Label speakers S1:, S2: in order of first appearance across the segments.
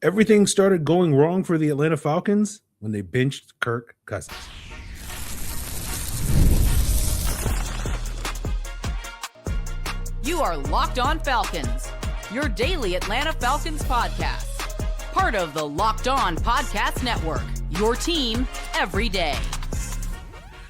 S1: Everything started going wrong for the Atlanta Falcons when they benched Kirk Cousins.
S2: You are Locked On Falcons, your daily Atlanta Falcons podcast. Part of the Locked On Podcast Network, your team every day.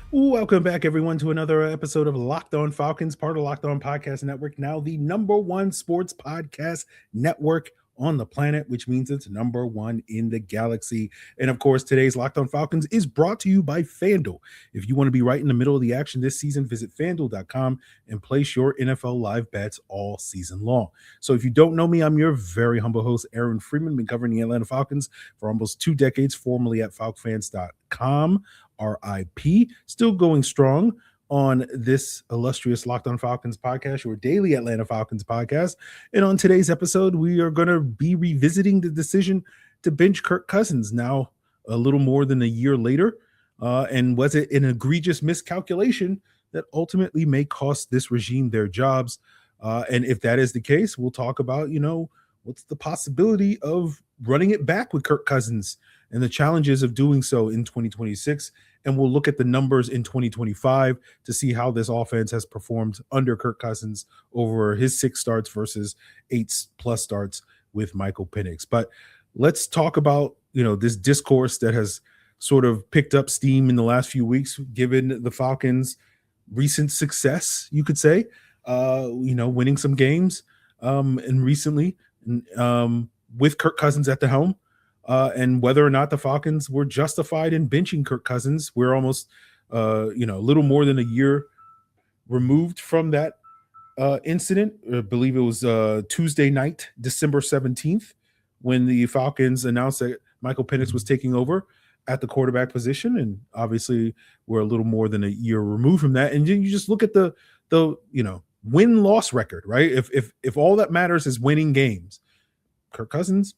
S1: Welcome back, everyone, to another episode of Locked On Falcons, part of Locked On Podcast Network, now the number one sports podcast network on the planet, which means it's number one in the galaxy. And of course, today's Locked On Falcons is brought to you by FanDuel. If you want to be right in the middle of the action this season, visit FanDuel.com and place your NFL live bets all season long. So if you don't know me, I'm your very humble host, Aaron Freeman, been covering the Atlanta Falcons for almost 2 decades, formerly at FalcFans.com. RIP, still going strong on this illustrious Locked On Falcons podcast, your daily Atlanta Falcons podcast. And on today's episode, we are going to be revisiting the decision to bench Kirk Cousins now a little more than a year later. And was it an egregious miscalculation that ultimately may cost this regime their jobs? And if that is the case, we'll talk about, what's the possibility of running it back with Kirk Cousins and the challenges of doing so in 2026. And we'll look at the numbers in 2025 to see how this offense has performed under Kirk Cousins over his 6 starts versus 8+ starts with Michael Penix. But let's talk about, this discourse that has sort of picked up steam in the last few weeks, given the Falcons' recent success, you could say, winning some games and recently with Kirk Cousins at the helm. And whether or not the Falcons were justified in benching Kirk Cousins. We're almost, a little more than a year removed from that incident. I believe it was Tuesday night, December 17th, when the Falcons announced that Michael Penix was taking over at the quarterback position. And obviously, we're a little more than a year removed from that. And you just look at the win-loss record, right? If all that matters is winning games, Kirk Cousins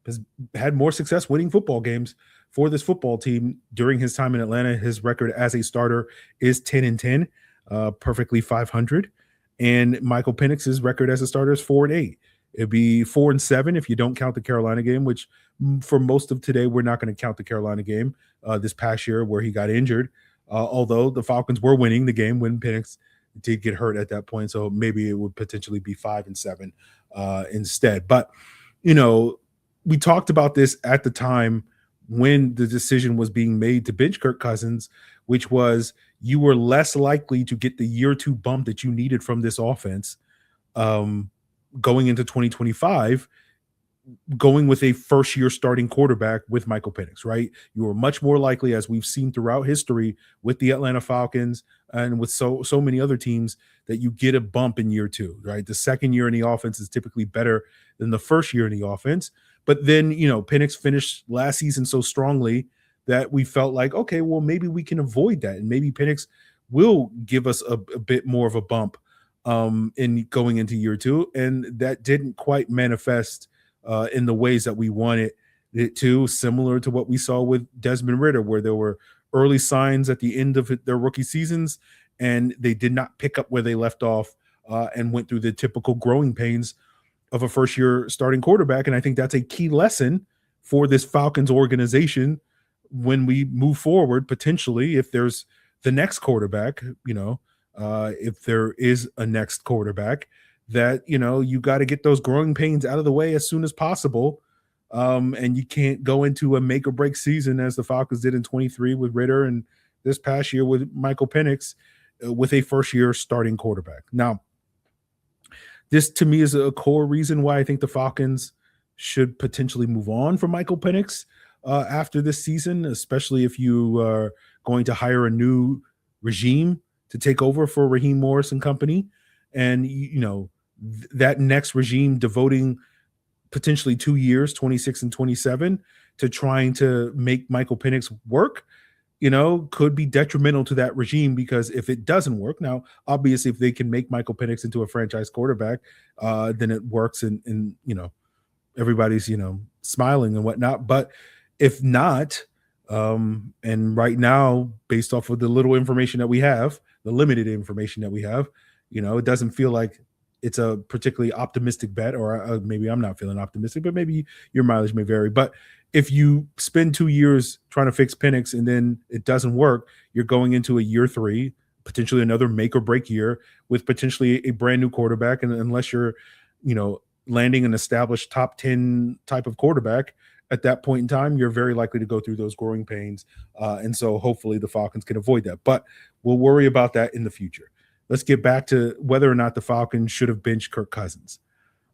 S1: has had more success winning football games for this football team during his time in Atlanta. His record as a starter is 10-10, perfectly 500. And Michael Penix's record as a starter is 4-8. It'd be 4-7 if you don't count the Carolina game, which for most of today, we're not going to count the Carolina game this past year where he got injured. Although the Falcons were winning the game when Penix did get hurt at that point. So maybe it would potentially be 5-7 instead. But, we talked about this at the time when the decision was being made to bench Kirk Cousins, which was you were less likely to get the year 2 bump that you needed from this offense going into 2025, going with a first-year starting quarterback with Michael Penix, right? You were much more likely, as we've seen throughout history with the Atlanta Falcons and with so many other teams, that you get a bump in year 2, right? The second year in the offense is typically better than the first year in the offense. But then, Penix finished last season so strongly that we felt like, okay, well, maybe we can avoid that. And maybe Penix will give us a bit more of a bump in going into year 2. And that didn't quite manifest in the ways that we wanted it to, similar to what we saw with Desmond Ridder, where there were early signs at the end of their rookie seasons, and they did not pick up where they left off and went through the typical growing pains of a first-year starting quarterback. And I think that's a key lesson for this Falcons organization when we move forward, potentially, if there's the next quarterback, if there is a next quarterback, that, you got to get those growing pains out of the way as soon as possible. And you can't go into a make or break season as the Falcons did in 23 with Ridder and this past year with Michael Penix with a first-year starting quarterback. Now, this, to me, is a core reason why I think the Falcons should potentially move on from Michael Penix after this season, especially if you are going to hire a new regime to take over for Raheem Morris and company. And, that next regime devoting potentially 2 years, 26 and 27, to trying to make Michael Penix work, could be detrimental to that regime, because if it doesn't work, now, obviously, if they can make Michael Penix into a franchise quarterback, then it works and everybody's, smiling and whatnot. But if not, and right now, based off of the little information that we have, the limited information that we have, it doesn't feel like it's a particularly optimistic bet, or maybe I'm not feeling optimistic, but maybe your mileage may vary. But if you spend 2 years trying to fix Penix and then it doesn't work, you're going into a year 3, potentially another make or break year with potentially a brand new quarterback. And unless you're, landing an established top 10 type of quarterback at that point in time, you're very likely to go through those growing pains. And so hopefully the Falcons can avoid that. But we'll worry about that in the future. Let's get back to whether or not the Falcons should have benched Kirk Cousins.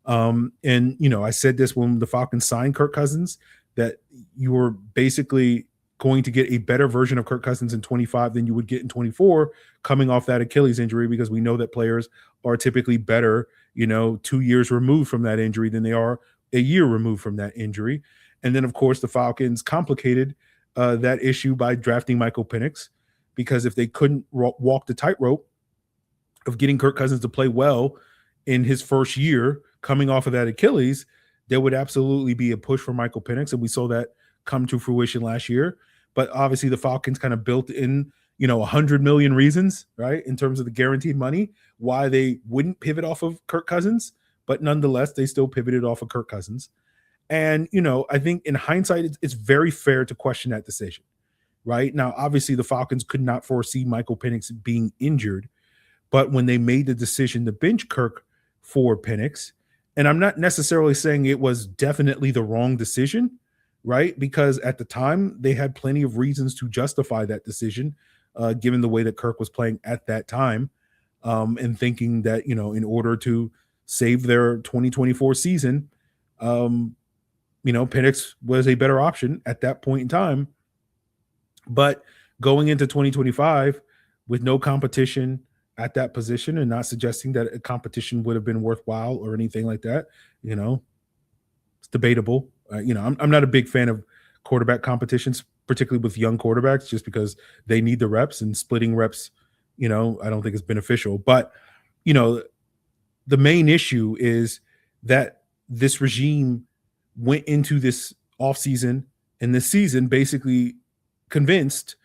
S1: I said this when the Falcons signed Kirk Cousins, that you were basically going to get a better version of Kirk Cousins in 25 than you would get in 24 coming off that Achilles injury, because we know that players are typically better, 2 years removed from that injury than they are a year removed from that injury. And then, of course, the Falcons complicated that issue by drafting Michael Penix, because if they couldn't walk the tightrope of getting Kirk Cousins to play well in his first year coming off of that Achilles, there would absolutely be a push for Michael Penix, and we saw that come to fruition last year. But obviously the Falcons kind of built in, 100 million reasons, right, in terms of the guaranteed money, why they wouldn't pivot off of Kirk Cousins. But nonetheless, they still pivoted off of Kirk Cousins. And, I think in hindsight, it's very fair to question that decision, right? Now, obviously the Falcons could not foresee Michael Penix being injured, but when they made the decision to bench Kirk for Penix, and I'm not necessarily saying it was definitely the wrong decision, right? Because at the time, they had plenty of reasons to justify that decision, given the way that Kirk was playing at that time, and thinking that, in order to save their 2024 season, Penix was a better option at that point in time. But going into 2025 with no competition at that position, and not suggesting that a competition would have been worthwhile or anything like that, it's debatable. I'm not a big fan of quarterback competitions, particularly with young quarterbacks, just because they need the reps, and splitting reps, I don't think is beneficial. But, the main issue is that this regime went into this offseason and this season basically convinced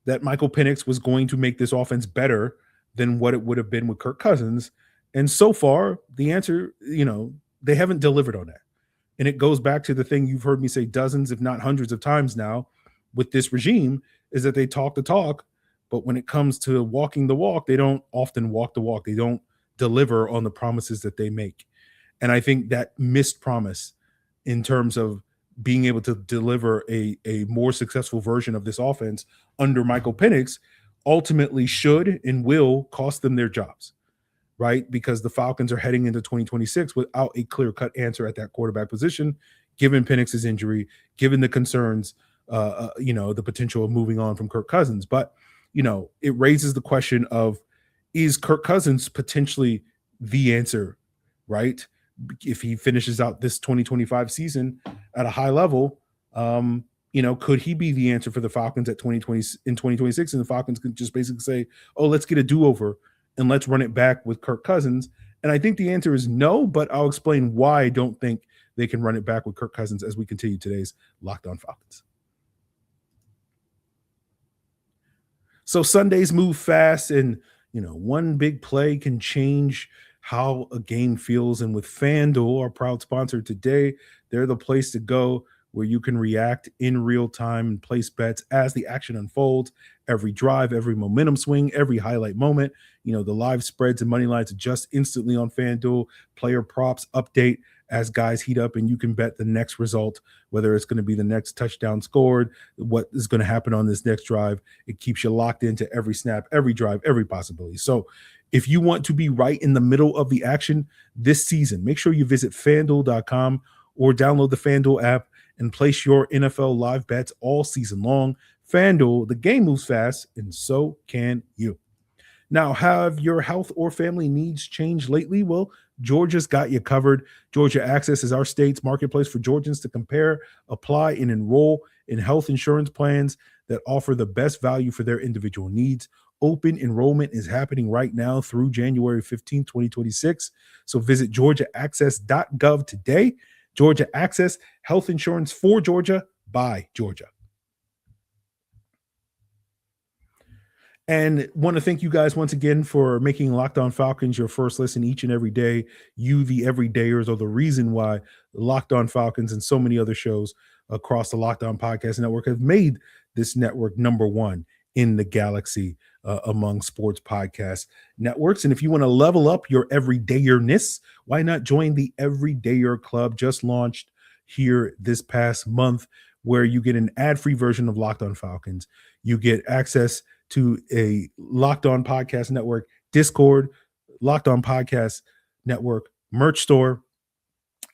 S1: that Michael Penix was going to make this offense better than what it would have been with Kirk Cousins. And so far, the answer, they haven't delivered on that. And it goes back to the thing you've heard me say dozens, if not hundreds of times now with this regime, is that they talk the talk, but when it comes to walking the walk, they don't often walk the walk. They don't deliver on the promises that they make. And I think that missed promise in terms of being able to deliver a more successful version of this offense under Michael Penix ultimately should and will cost them their jobs, right? Because the Falcons are heading into 2026 without a clear-cut answer at that quarterback position, given Penix's injury, given the concerns, the potential of moving on from Kirk Cousins. But, it raises the question of, is Kirk Cousins potentially the answer, right? If he finishes out this 2025 season at a high level, could he be the answer for the Falcons in 2026? And the Falcons could just basically say, oh, let's get a do-over and let's run it back with Kirk Cousins. And I think the answer is no, but I'll explain why I don't think they can run it back with Kirk Cousins as we continue today's Locked On Falcons. So Sundays move fast, and, one big play can change how a game feels. And with FanDuel, our proud sponsor today, they're the place to go where you can react in real time and place bets as the action unfolds. Every drive, every momentum swing, every highlight moment, the live spreads and money lines adjust instantly on FanDuel. Player props update as guys heat up, and you can bet the next result, whether it's going to be the next touchdown scored, what is going to happen on this next drive. It keeps you locked into every snap, every drive, every possibility. So if you want to be right in the middle of the action this season, make sure you visit FanDuel.com or download the FanDuel app and place your NFL live bets all season long. FanDuel, the game moves fast, and so can you. Now, have your health or family needs changed lately? Well, Georgia's got you covered. Georgia Access is our state's marketplace for Georgians to compare, apply, and enroll in health insurance plans that offer the best value for their individual needs. Open enrollment is happening right now through January 15, 2026. So visit georgiaaccess.gov today. Georgia Access, health insurance for Georgia by Georgia. And want to thank you guys once again for making Locked On Falcons your first listen each and every day. You, the everydayers, are the reason why Locked On Falcons and so many other shows across the Locked On Podcast Network have made this network number one in the galaxy among sports podcast networks. And if you want to level up your everydayerness, why not join the Everydayer Club, just launched here this past month, where you get an ad-free version of Locked On Falcons. You get access to a Locked On Podcast Network Discord, Locked On Podcast Network merch store,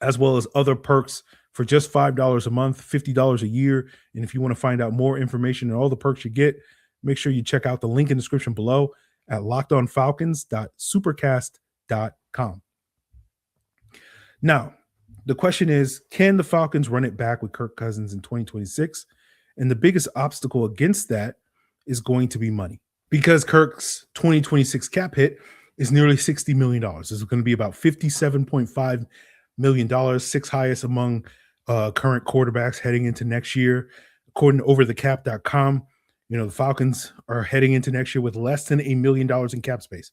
S1: as well as other perks for just $5 a month, $50 a year. And if you want to find out more information and all the perks you get, make sure you check out the link in the description below at lockedonfalcons.supercast.com. Now, the question is, can the Falcons run it back with Kirk Cousins in 2026? And the biggest obstacle against that is going to be money, because Kirk's 2026 cap hit is nearly $60 million. This is going to be about $57.5 million, sixth highest among current quarterbacks heading into next year. According to overthecap.com, the Falcons are heading into next year with less than $1 million in cap space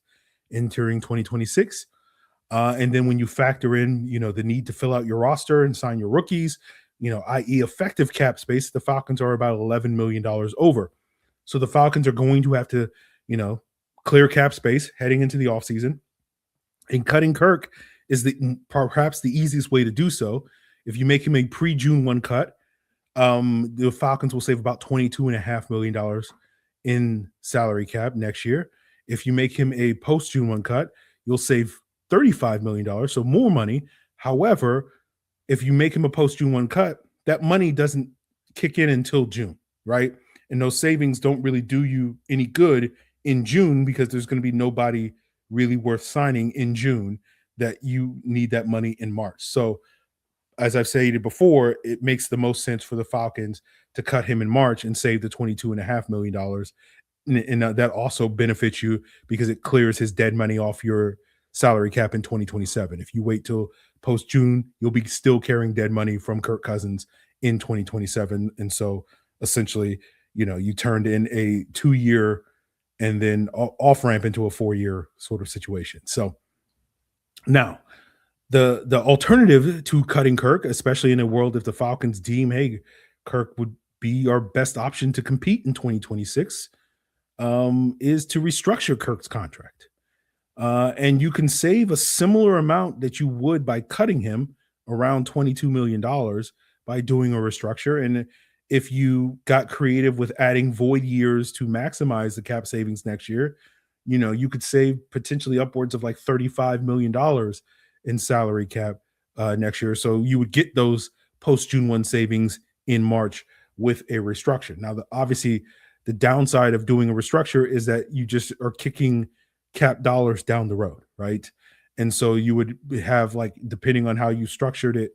S1: entering 2026. And then when you factor in, the need to fill out your roster and sign your rookies, i.e. effective cap space, the Falcons are about $11 million over. So the Falcons are going to have to, clear cap space heading into the offseason. And cutting Kirk is perhaps the easiest way to do so. If you make him a pre-June 1 cut, the Falcons will save about $22.5 million in salary cap next year. If you make him a post-June 1 cut, you'll save $35 million, so more money. However, if you make him a post-June 1 cut, that money doesn't kick in until June, right? And those savings don't really do you any good in June, because there's going to be nobody really worth signing in June that you need that money in March. So as I've stated before, it makes the most sense for the Falcons to cut him in March and save the $22.5 million. And that also benefits you because it clears his dead money off your salary cap in 2027. If you wait till post-June, you'll be still carrying dead money from Kirk Cousins in 2027. And so essentially, you turned in a 2-year and then off-ramp into a 4-year sort of situation. So now, the alternative to cutting Kirk, especially in a world if the Falcons deem, hey, Kirk would be our best option to compete in 2026, is to restructure Kirk's contract. And you can save a similar amount that you would by cutting him, around $22 million, by doing a restructure. And if you got creative with adding void years to maximize the cap savings next year, you could save potentially upwards of like $35 million in salary cap next year. So you would get those post-June 1 savings in March with a restructure. Now, obviously, the downside of doing a restructure is that you just are kicking cap dollars down the road, right? And so you would have, like, depending on how you structured it,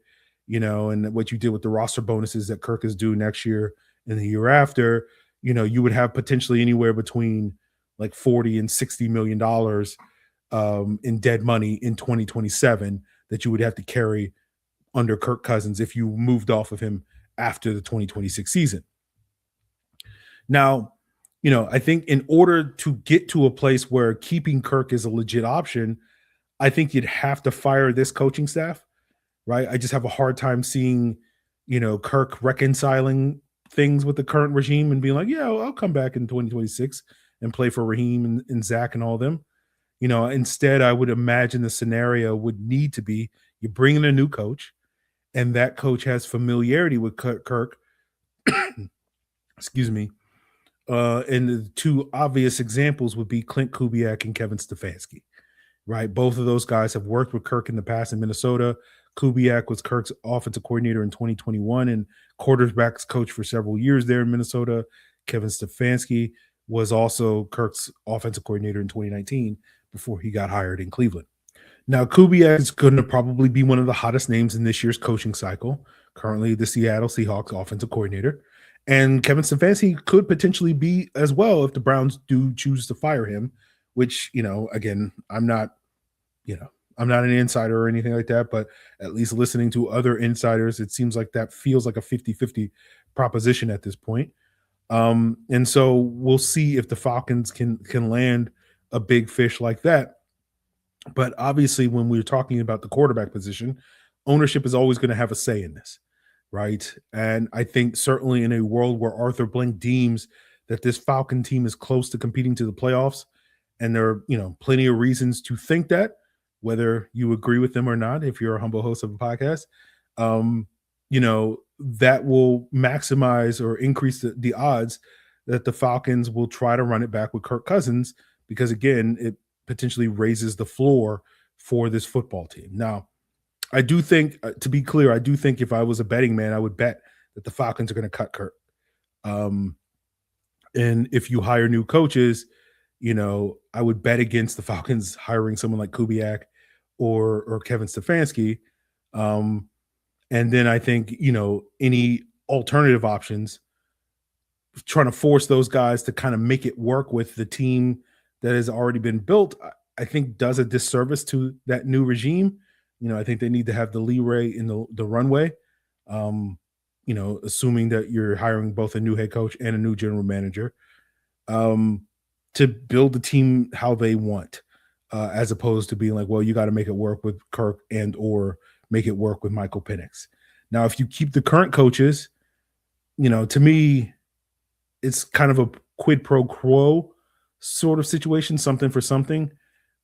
S1: and what you did with the roster bonuses that Kirk is due next year and the year after, you would have potentially anywhere between like $40 and $60 million in dead money in 2027 that you would have to carry under Kirk Cousins if you moved off of him after the 2026 season. Now, I think in order to get to a place where keeping Kirk is a legit option, I think you'd have to fire this coaching staff, right? I just have a hard time seeing, Kirk reconciling things with the current regime and being like, yeah, I'll come back in 2026 and play for Raheem and Zach and all of them. Instead, I would imagine the scenario would need to be you bring in a new coach, and that coach has familiarity with Kirk. Excuse me. And the two obvious examples would be Klint Kubiak and Kevin Stefanski, right? Both of those guys have worked with Kirk in the past in Minnesota. Kubiak was Kirk's offensive coordinator in 2021 and quarterbacks coach for several years there in Minnesota. Kevin Stefanski was also Kirk's offensive coordinator in 2019 before he got hired in Cleveland. Now, Kubiak is going to probably be one of the hottest names in this year's coaching cycle, currently the Seattle Seahawks offensive coordinator. And Kevin Stefanski could potentially be as well if the Browns do choose to fire him, which, again, I'm not an insider or anything like that, but at least listening to other insiders, it seems like that feels like a 50-50 proposition at this point. And so we'll see if the Falcons can land a big fish like that. But obviously, when we're talking about the quarterback position, ownership is always going to have a say in this, right? And I think certainly in a world where Arthur Blank deems that this Falcon team is close to competing to the playoffs, and there are plenty of reasons to think that, whether you agree with them or not, if you're a humble host of a podcast, um, that will maximize or increase the odds that the Falcons will try to run it back with Kirk Cousins, because again, it potentially raises the floor for this football team. Now, I do think, to be clear, I do think if I was a betting man, I would bet that the Falcons are going to cut Kirk. And if you hire new coaches, I would bet against the Falcons hiring someone like Kubiak or Kevin Stefanski. And then I think, any alternative options, trying to force those guys to kind of make it work with the team that has already been built, I think does a disservice to that new regime. I think they need to have the leeway in the runway, assuming that you're hiring both a new head coach and a new general manager, to build the team how they want, as opposed to being like, well, you got to make it work with Kirk and or make it work with Michael Penix. Now, if you keep the current coaches, to me, it's kind of a quid pro quo sort of situation, something for something,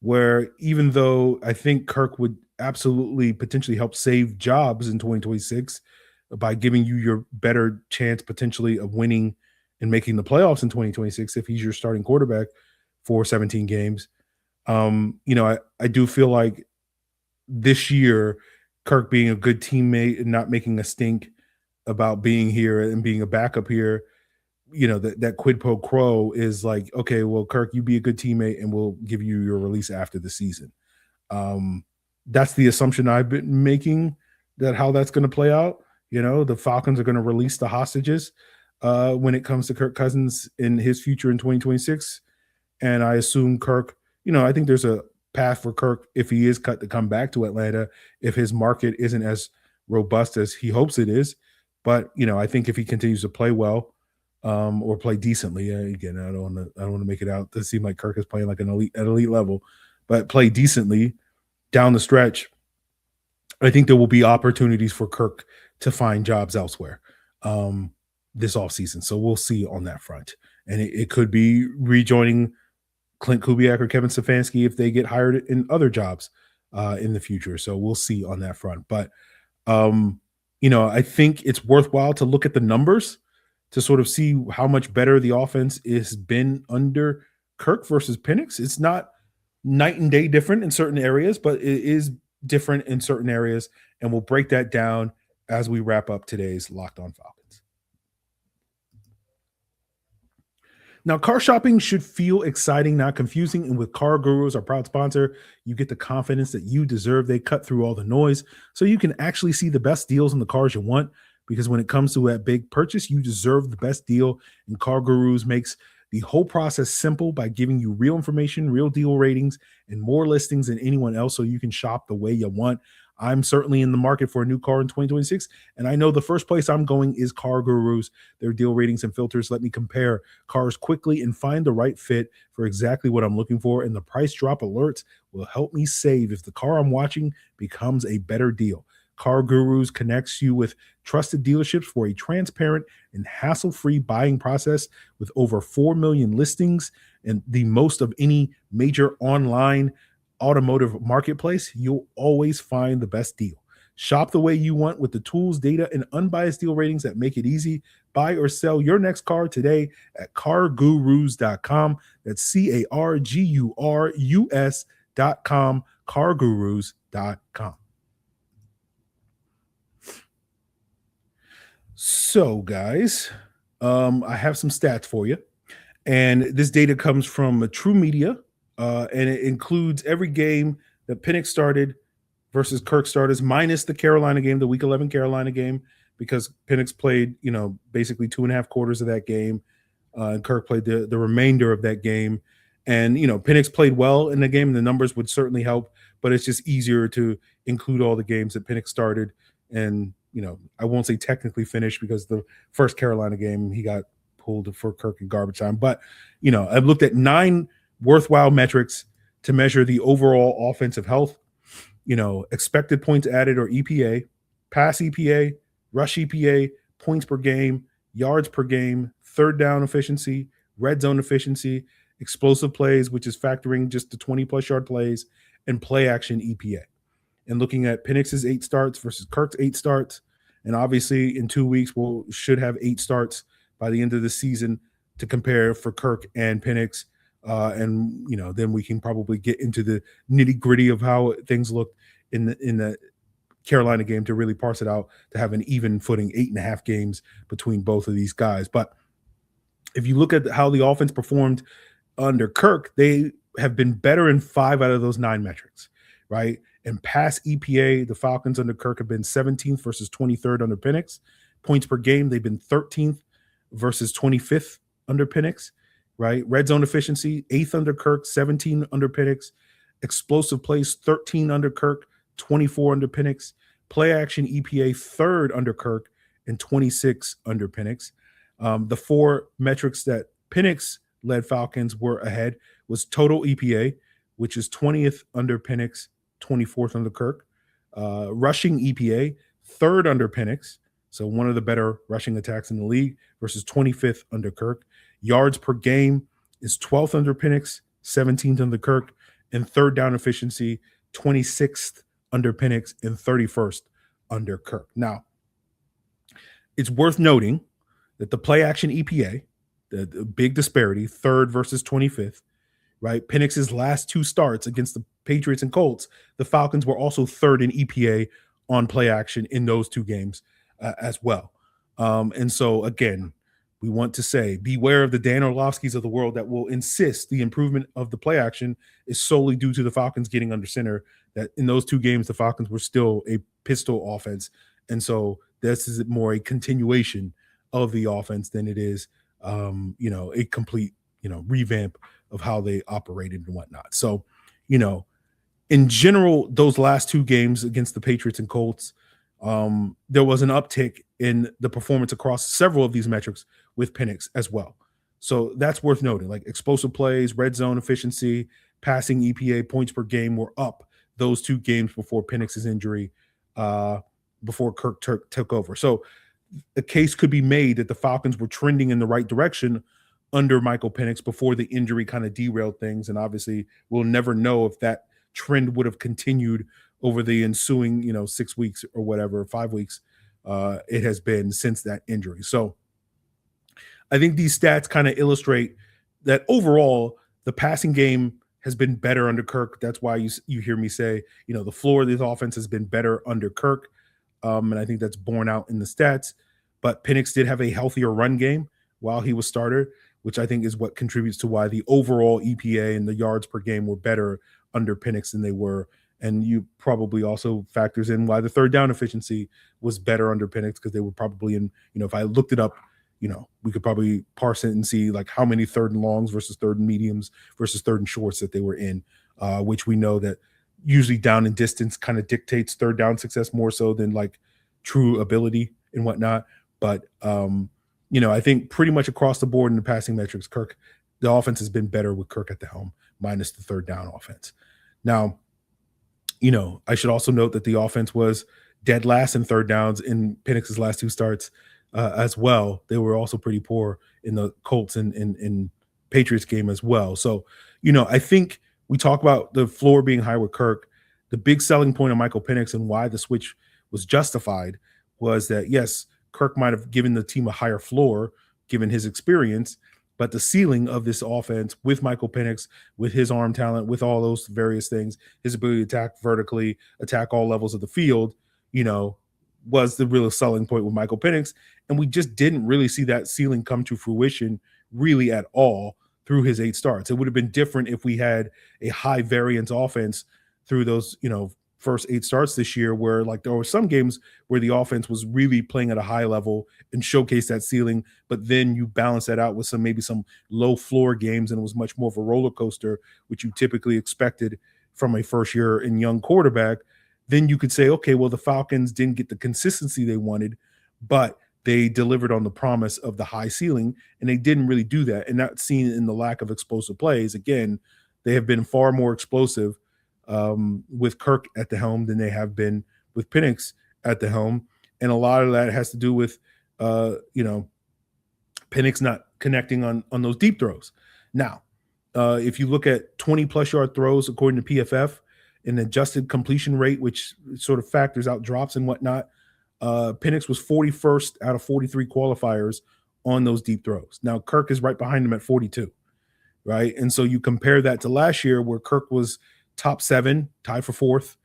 S1: where even though I think Kirk would absolutely potentially help save jobs in 2026 by giving you your better chance potentially of winning and making the playoffs in 2026 if he's your starting quarterback for 17 games. I do feel like this year, Kirk being a good teammate and not making a stink about being here and being a backup here, that quid pro quo is like, okay, well, Kirk, you be a good teammate and we'll give you your release after the season. That's the assumption I've been making, that how that's going to play out. The Falcons are going to release the hostages when it comes to Kirk Cousins in his future in 2026. And I assume Kirk, I think there's a path for Kirk, if he is cut, to come back to Atlanta if his market isn't as robust as he hopes it is. But I think if he continues to play well, or play decently, again, I don't want to make it out to seem like Kirk is playing like an elite level, but play decently down the stretch, I think there will be opportunities for Kirk to find jobs elsewhere this offseason. So we'll see on that front. And it could be rejoining Klint Kubiak or Kevin Stefanski if they get hired in other jobs in the future. So we'll see on that front. But, I think it's worthwhile to look at the numbers to sort of see how much better the offense has been under Kirk versus Penix. It's not night and day different in certain areas, but it is different in certain areas. And we'll break that down as we wrap up today's Locked On Falcons. Now, car shopping should feel exciting, not confusing. And with Car Gurus, our proud sponsor, you get the confidence that you deserve. They cut through all the noise so you can actually see the best deals on the cars you want. Because when it comes to that big purchase, you deserve the best deal. And Car Gurus makes the whole process simple by giving you real information, real deal ratings, and more listings than anyone else so you can shop the way you want. I'm certainly in the market for a new car in 2026, and I know the first place I'm going is Car Gurus. Their deal ratings and filters let me compare cars quickly and find the right fit for exactly what I'm looking for, and the price drop alerts will help me save if the car I'm watching becomes a better deal. Car Gurus connects you with trusted dealerships for a transparent and hassle-free buying process with over 4 million listings and the most of any major online automotive marketplace. You'll always find the best deal. Shop the way you want with the tools, data, and unbiased deal ratings that make it easy. Buy or sell your next car today at cargurus.com. That's CARGURUS.com, cargurus.com. So, guys, I have some stats for you. And this data comes from True Media, and it includes every game that Penix started versus Kirk starters, minus the Carolina game, the Week 11 Carolina game, because Penix played, basically 2.5 quarters of that game, and Kirk played the remainder of that game. And, Penix played well in the game, and the numbers would certainly help, but it's just easier to include all the games that Penix started. And, I won't say technically finished, because the first Carolina game, he got pulled for Kirk in garbage time. But, I've looked at 9 worthwhile metrics to measure the overall offensive health, expected points added or EPA, pass EPA, rush EPA, points per game, yards per game, third down efficiency, red zone efficiency, explosive plays, which is factoring just the 20-plus yard plays, and play action EPA. And looking at Penix's 8 starts versus Kirk's 8 starts, and obviously in 2 weeks should have 8 starts by the end of the season to compare for Kirk and Penix. And then we can probably get into the nitty-gritty of how things looked in the Carolina game to really parse it out, to have an even footing, 8.5 games between both of these guys. But if you look at how the offense performed under Kirk, they have been better in 5 out of those 9 metrics, right? And pass EPA, the Falcons under Kirk have been 17th versus 23rd under Penix. Points per game, they've been 13th versus 25th under Penix, right? Red zone efficiency, 8th under Kirk, 17 under Penix. Explosive plays, 13 under Kirk, 24 under Penix. Play action EPA, 3rd under Kirk, and 26 under Penix. The 4 metrics that Penix-led Falcons were ahead was total EPA, which is 20th under Penix, 24th under Kirk. Rushing EPA, 3rd under Penix, so one of the better rushing attacks in the league, versus 25th under Kirk. Yards per game is 12th under Penix, 17th under Kirk, and third down efficiency, 26th under Penix and 31st under Kirk. Now, it's worth noting that the play action EPA, the big disparity, 3rd versus 25th, right? Penix's last 2 starts against the Patriots and Colts, the Falcons were also 3rd in EPA on play action in those 2 games as well. And so, again, we want to say, beware of the Dan Orlovskis of the world that will insist the improvement of the play action is solely due to the Falcons getting under center, that in those 2 games, the Falcons were still a pistol offense. And so this is more a continuation of the offense than it is, a complete, revamp of how they operated and whatnot. So, in general, those last 2 games against the Patriots and Colts, there was an uptick in the performance across several of these metrics with Penix as well. So that's worth noting. Like explosive plays, red zone efficiency, passing EPA, points per game were up those 2 games before Penix's injury, before Kirk took over. So the case could be made that the Falcons were trending in the right direction under Michael Penix before the injury kind of derailed things. And obviously we'll never know if that trend would have continued over the ensuing, 6 weeks or whatever, 5 weeks it has been since that injury. So I think these stats kind of illustrate that overall the passing game has been better under Kirk. That's why you hear me say, the floor of this offense has been better under Kirk. And I think that's borne out in the stats. But Penix did have a healthier run game while he was starter, which I think is what contributes to why the overall EPA and the yards per game were better under Penix than they were. And you probably also factors in why the third down efficiency was better under Penix, because they were probably in, if I looked it up, we could probably parse it and see like how many 3rd and longs versus 3rd and mediums versus 3rd and shorts that they were in, which we know that usually down and distance kind of dictates 3rd down success more so than like true ability and whatnot. But, I think pretty much across the board in the passing metrics, the offense has been better with Kirk at the helm, minus the 3rd down offense. Now, I should also note that the offense was dead last in 3rd downs in Penix's last 2 starts as well. They were also pretty poor in the Colts and Patriots game as well. So, I think we talk about the floor being high with Kirk. The big selling point of Michael Penix and why the switch was justified was that, yes, Kirk might have given the team a higher floor given his experience, but the ceiling of this offense with Michael Penix, with his arm talent, with all those various things, his ability to attack vertically, attack all levels of the field, was the real selling point with Michael Penix. And we just didn't really see that ceiling come to fruition really at all through his 8 starts. It would have been different if we had a high variance offense through those, first 8 starts this year, where like there were some games where the offense was really playing at a high level and showcased that ceiling, but then you balance that out with maybe some low floor games, and it was much more of a roller coaster, which you typically expected from a first year and young quarterback. Then you could say, okay, well, the Falcons didn't get the consistency they wanted, but they delivered on the promise of the high ceiling, and they didn't really do that. And that's seen in the lack of explosive plays. Again, they have been far more explosive with Kirk at the helm than they have been with Penix at the helm. And a lot of that has to do with, Penix not connecting on those deep throws. Now, if you look at 20-plus yard throws, according to PFF, an adjusted completion rate, which sort of factors out drops and whatnot, Penix was 41st out of 43 qualifiers on those deep throws. Now, Kirk is right behind him at 42, right? And so you compare that to last year where Kirk was top 7, tied for 4th,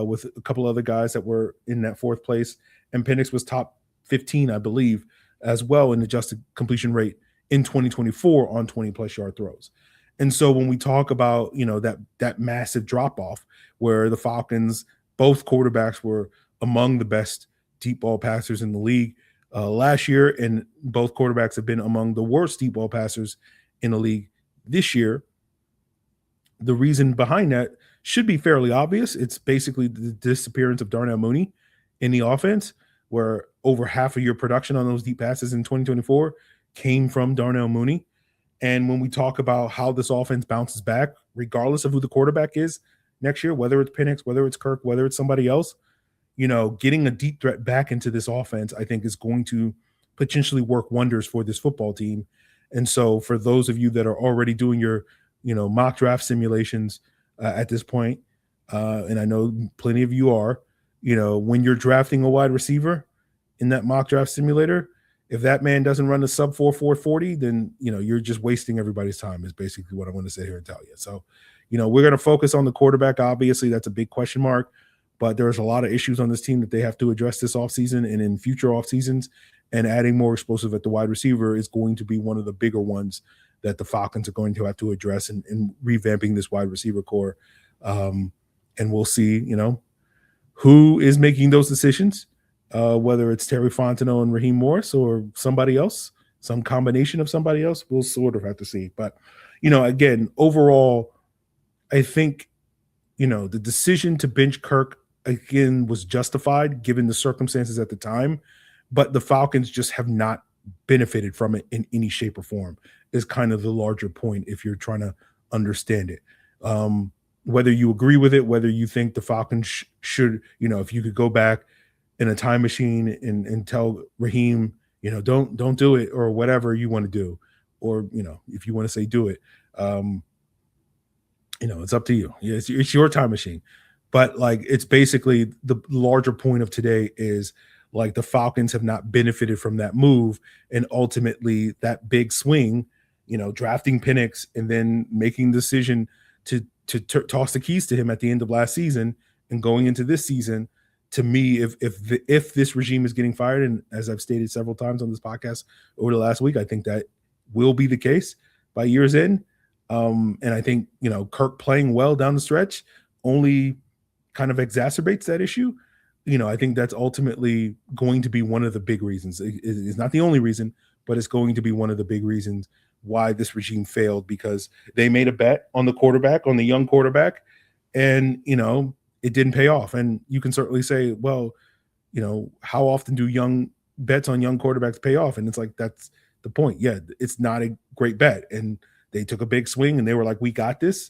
S1: with a couple other guys that were in that 4th place, and Penix was top 15, I believe, as well in adjusted completion rate in 2024 on 20-plus yard throws. And so when we talk about, that massive drop-off where the Falcons, both quarterbacks were among the best deep ball passers in the league last year, and both quarterbacks have been among the worst deep ball passers in the league this year, the reason behind that should be fairly obvious. It's basically the disappearance of Darnell Mooney in the offense, where over half of your production on those deep passes in 2024 came from Darnell Mooney. And when we talk about how this offense bounces back, regardless of who the quarterback is next year, whether it's Penix, whether it's Kirk, whether it's somebody else, getting a deep threat back into this offense, I think, is going to potentially work wonders for this football team. And so for those of you that are already doing your, mock draft simulations at this point, and I know plenty of you are, when you're drafting a wide receiver in that mock draft simulator, if that man doesn't run a sub 4.40, then, you're just wasting everybody's time is basically what I'm going to sit here and tell you. So, we're going to focus on the quarterback. Obviously, that's a big question mark, but there's a lot of issues on this team that they have to address this offseason and in future off seasons, and adding more explosive at the wide receiver is going to be one of the bigger ones that the Falcons are going to have to address in revamping this wide receiver core. And we'll see, who is making those decisions, whether it's Terry Fontenot and Raheem Morris or somebody else, some combination of somebody else. We'll sort of have to see. But, again, overall, I think, the decision to bench Kirk, again, was justified given the circumstances at the time. But the Falcons just have not benefited from it in any shape or form is kind of the larger point if you're trying to understand it. Whether you agree with it, whether you think the Falcons should, if you could go back in a time machine and tell Raheem, don't do it, or whatever you want to do, or, if you want to say do it, it's up to you. It's your time machine. But it's basically the larger point of today is the Falcons have not benefited from that move, and ultimately that big swing, drafting Penix and then making the decision to toss the keys to him at the end of last season and going into this season. To me, if this regime is getting fired, and as I've stated several times on this podcast over the last week, I think that will be the case by year's end. And I think, Kirk playing well down the stretch only kind of exacerbates that issue. I think that's ultimately going to be one of the big reasons. It's not the only reason, but it's going to be one of the big reasons why this regime failed, because they made a bet on the quarterback, on the young quarterback, and, it didn't pay off. And you can certainly say, well, how often do young bets on young quarterbacks pay off? And it's that's the point. Yeah, it's not a great bet. And they took a big swing and they were like, we got this,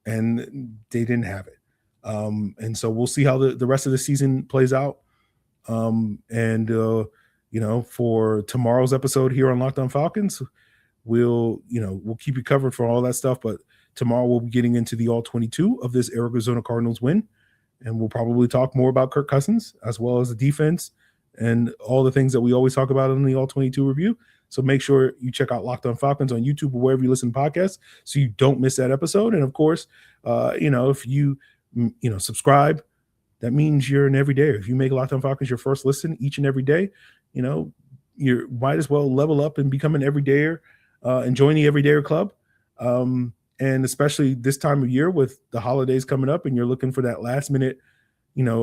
S1: and they didn't have it. And so we'll see how the rest of the season plays out. For tomorrow's episode here on Locked On Falcons, we'll keep you covered for all that stuff. But tomorrow we'll be getting into the all 22 of this Arizona Cardinals win. And we'll probably talk more about Kirk Cousins as well as the defense and all the things that we always talk about in the all 22 review. So make sure you check out Locked On Falcons on YouTube or wherever you listen to podcasts so you don't miss that episode. And of course, if you subscribe, that means you're an everydayer. If you make Locked On Falcons your first listen each and every day, you might as well level up and become an everydayer and join the Everydayer Club. And especially this time of year with the holidays coming up and you're looking for that last minute,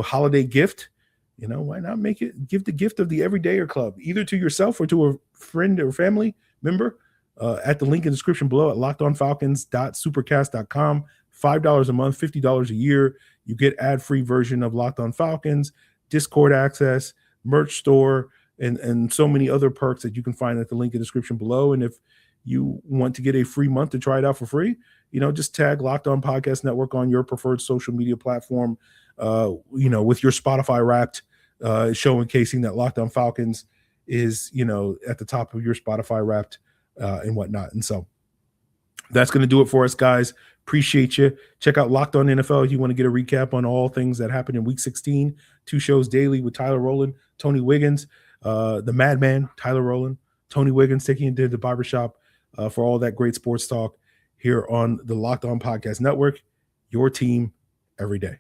S1: holiday gift, why not give the gift of the Everydayer Club, either to yourself or to a friend or family member at the link in the description below at lockedonfalcons.supercast.com. $5 a month, $50 a year. You get ad-free version of Locked On Falcons, Discord access, merch store, and so many other perks that you can find at the link in the description below. And if you want to get a free month to try it out for free, just tag Locked On Podcast Network on your preferred social media platform, with your Spotify Wrapped showcasing that Locked On Falcons is, at the top of your Spotify Wrapped and whatnot. And so that's going to do it for us, guys. Appreciate you. Check out Locked On NFL if you want to get a recap on all things that happened in Week 16. 2 shows daily with Tyler Rowland, Tony Wiggins, the Madman, Tyler Rowland, Tony Wiggins taking you to the barbershop for all that great sports talk here on the Locked On Podcast Network, your team every day.